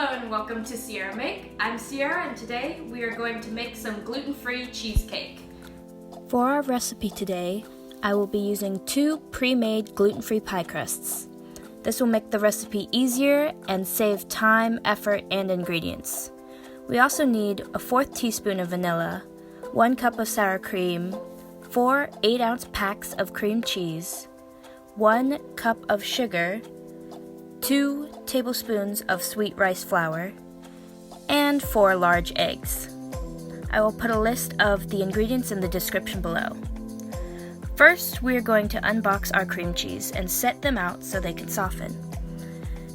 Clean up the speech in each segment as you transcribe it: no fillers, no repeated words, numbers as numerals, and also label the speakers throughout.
Speaker 1: Hello and welcome to Sierra Make. I'm Sierra and today we are going to make some gluten-free cheesecake.
Speaker 2: For our recipe today, I will be using 2 pre-made gluten-free pie crusts. This will make the recipe easier and save time, effort, and ingredients. We also need a 1/4 teaspoon of vanilla, 1 cup of sour cream, 4 8-ounce packs of cream cheese, 1 cup of sugar, 2 tablespoons of sweet rice flour, and 4 large eggs. I will put a list of the ingredients in the description below. First, we are going to unbox our cream cheese and set them out so they can soften.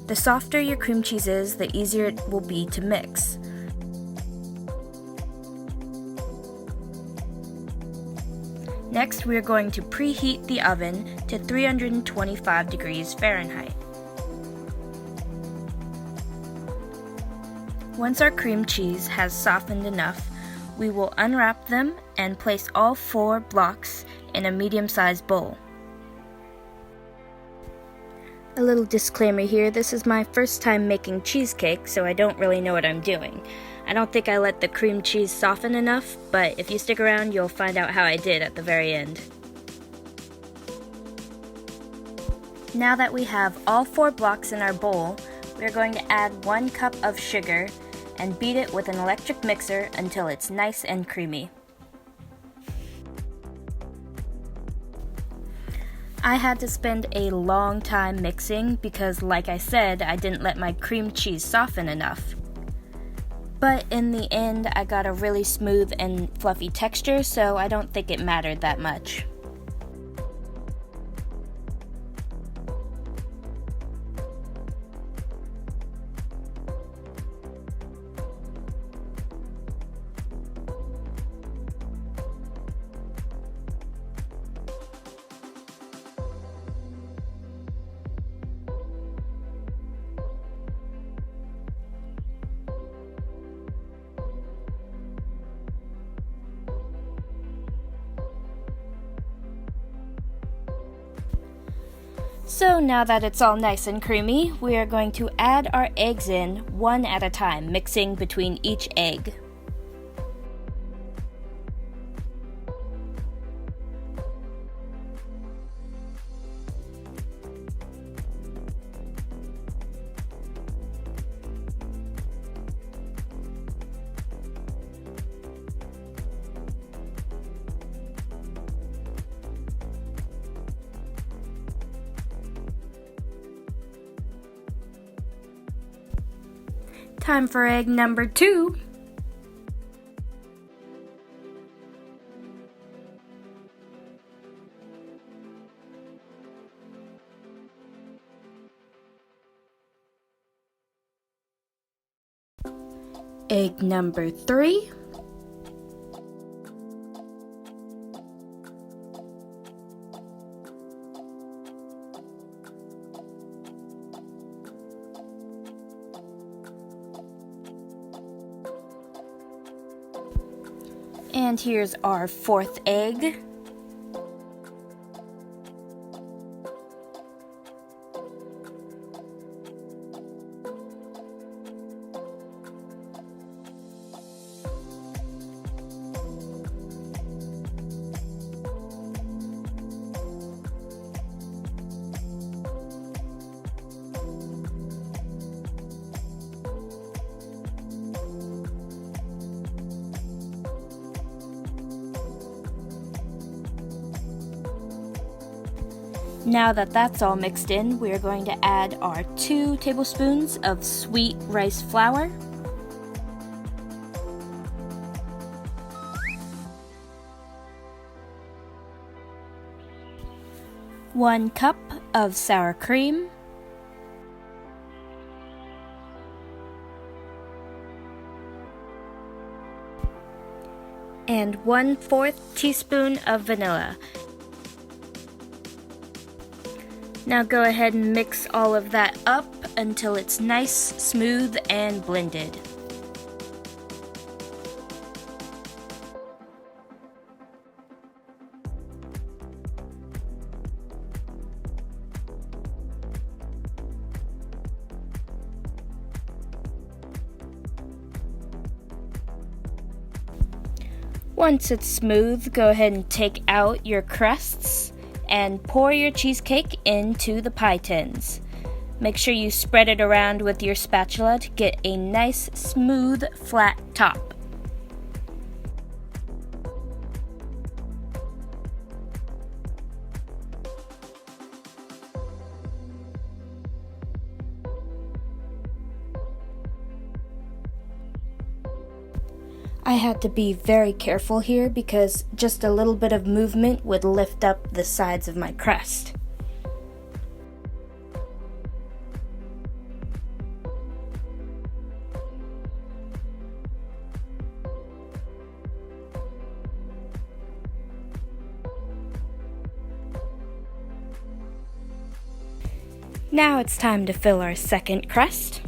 Speaker 2: The softer your cream cheese is, the easier it will be to mix. Next, we are going to preheat the oven to 325 degrees Fahrenheit. Once our cream cheese has softened enough, we will unwrap them and place all 4 blocks in a medium-sized bowl. A little disclaimer here, this is my first time making cheesecake, so I don't really know what I'm doing. I don't think I let the cream cheese soften enough, but if you stick around, you'll find out how I did at the very end. Now that we have all 4 blocks in our bowl, we are going to add 1 cup of sugar and beat it with an electric mixer until it's nice and creamy. I had to spend a long time mixing because, like I said, I didn't let my cream cheese soften enough. But in the end, I got a really smooth and fluffy texture, so I don't think it mattered that much. So now that it's all nice and creamy, we are going to add our eggs in one at a time, mixing between each egg. Time for egg number 2. Egg number 3. And here's our 4th egg. Now that that's all mixed in, we are going to add our 2 tablespoons of sweet rice flour, 1 cup of sour cream, and 1/4 teaspoon of vanilla. Now go ahead and mix all of that up until it's nice, smooth, and blended. Once it's smooth, go ahead and take out your crusts and pour your cheesecake into the pie tins. Make sure you spread it around with your spatula to get a nice, smooth, flat top. I had to be very careful here because just a little bit of movement would lift up the sides of my crust. Now it's time to fill our second crust.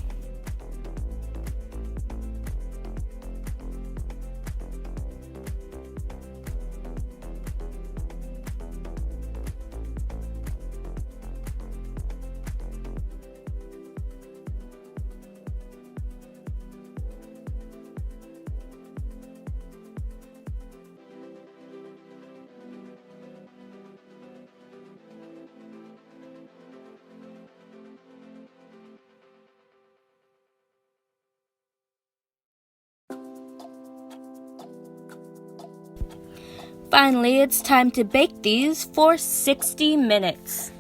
Speaker 2: Finally, it's time to bake these for 60 minutes.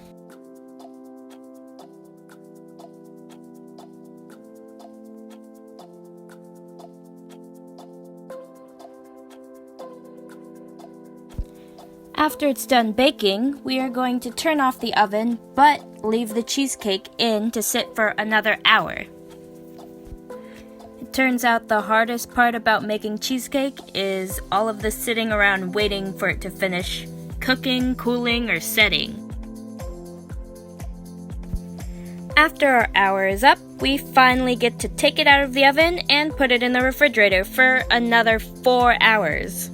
Speaker 2: After it's done baking, we are going to turn off the oven, but leave the cheesecake in to sit for another hour. It turns out the hardest part about making cheesecake is all of the sitting around waiting for it to finish cooking, cooling, or setting. After our hour is up, we finally get to take it out of the oven and put it in the refrigerator for another 4 hours.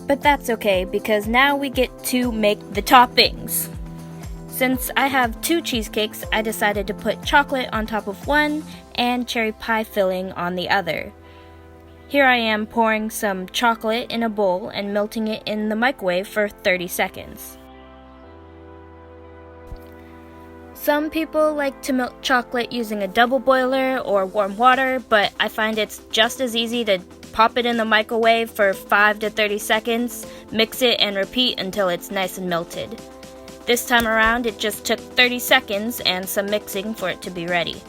Speaker 2: But that's okay because now we get to make the toppings. Since I have 2 cheesecakes, I decided to put chocolate on top of one and cherry pie filling on the other. Here I am pouring some chocolate in a bowl and melting it in the microwave for 30 seconds. Some people like to melt chocolate using a double boiler or warm water, but I find it's just as easy to pop it in the microwave for 5 to 30 seconds, mix it, and repeat until it's nice and melted. This time around, it just took 30 seconds and some mixing for it to be ready.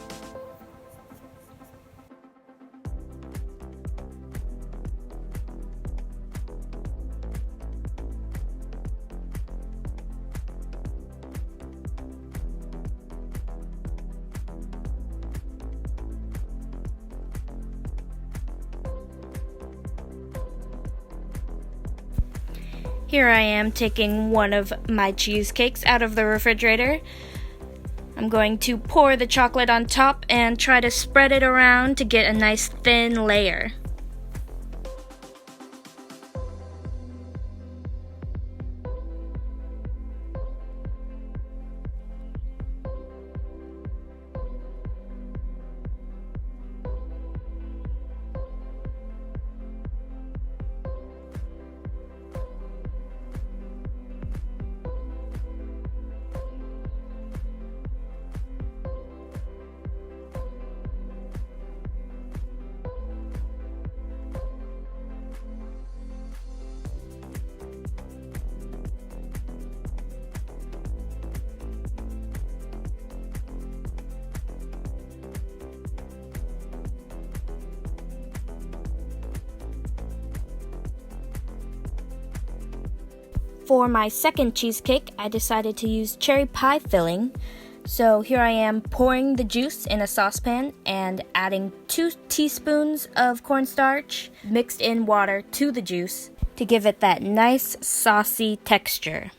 Speaker 2: Here I am taking one of my cheesecakes out of the refrigerator. I'm going to pour the chocolate on top and try to spread it around to get a nice thin layer. For my second cheesecake, I decided to use cherry pie filling. So here I am pouring the juice in a saucepan and adding 2 teaspoons of cornstarch mixed in water to the juice to give it that nice saucy texture.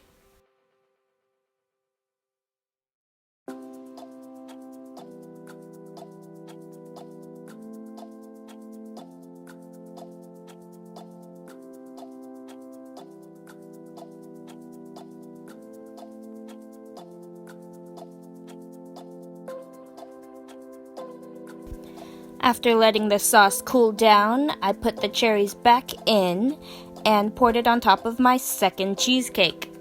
Speaker 2: After letting the sauce cool down, I put the cherries back in and poured it on top of my second cheesecake.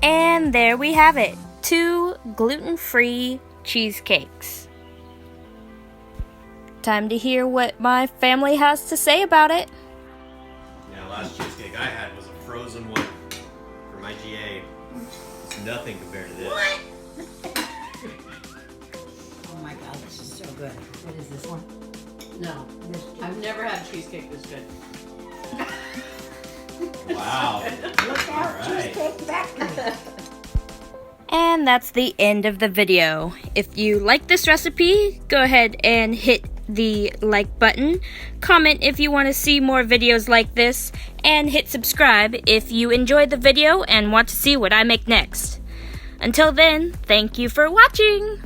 Speaker 2: And there we have it, 2 gluten-free cheesecakes. Time to hear what my family has to say about it.
Speaker 3: Yeah, last cheesecake I had was a frozen one for my GA. It's nothing compared to this.
Speaker 4: What? Oh my god, this is so good. What is this one?
Speaker 5: No, I've never had cheesecake this good.
Speaker 3: Wow.
Speaker 4: Look out,
Speaker 3: Alright.
Speaker 4: Cheesecake Factory.
Speaker 2: And that's the end of the video. If you like this recipe, go ahead and hit the like button. Comment if you want to see more videos like this, and hit subscribe if you enjoyed the video and want to see what I make next. Until then, thank you for watching!